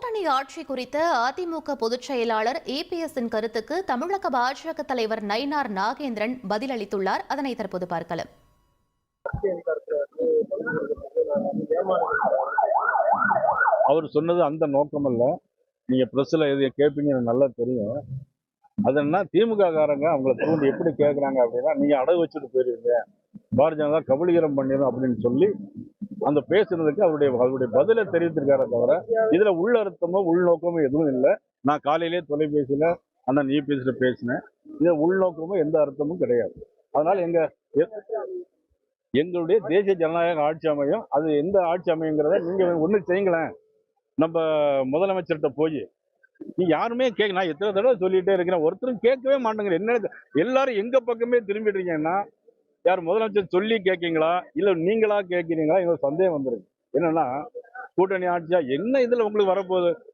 கூட்டணி ஆட்சி குறித்த அதிமுக பொதுச் செயலாளர் இபிஎஸ்ஸின் கருத்துக்கு தமிழக பாஜக தலைவர் நயினார் நாகேந்திரன் பதிலளித்துள்ளார். அதனை தற்போது பார்க்கலாம். அவர் சொன்னது அந்த நோக்கம் அல்ல. நீங்க பிரஸ்ல எது கேட்பீங்க எனக்கு நல்லா தெரியும். அது என்ன திமுக காரங்க அவங்களை தூண்டி எப்படி கேட்கறாங்க அப்படின்னா, நீங்க அடகு வச்சுட்டு போயிருவீங்க, பாரதிய ஜனதா கபலீகரம் பண்ணிடும் அப்படின்னு சொல்லி அந்த பேசுனதுக்கு அவருடைய பதிலை தெரிவித்திருக்காரே தவிர இதுல உள்ள அர்த்தமோ உள்நோக்கமோ எதுவும் இல்லை. நான் காலையிலேயே தொலைபேசியில அண்ணன் இபிஎஸ்ல பேசினேன். இது உள்நோக்கமும் எந்த அர்த்தமும் கிடையாது. அதனால எங்களுடைய தேசிய ஜனநாயக ஆட்சி அமையும். அது எந்த ஆட்சி அமையுங்கிறத நீங்க ஒண்ணு செய்யுங்களேன். நம்ம முதலமைச்சர்கிட்ட போய் நீ யாருமே கேட்க, நான் எத்தனை தடவை சொல்லிட்டே இருக்கிறேன், ஒருத்தரும் கேட்கவே மாட்டேங்கிற. என்ன எல்லாரும் எங்க பக்கமே திரும்பிடுறீங்கன்னா, யார் முதலமைச்சர் சொல்லி கேட்கீங்களா இல்ல நீங்களா கேட்கிறீங்களா? எங்களுக்கு சந்தேகம் வந்துருக்கு. என்னன்னா கூட்டணி ஆட்சியா என்ன இதுல உங்களுக்கு வரப்போகுது?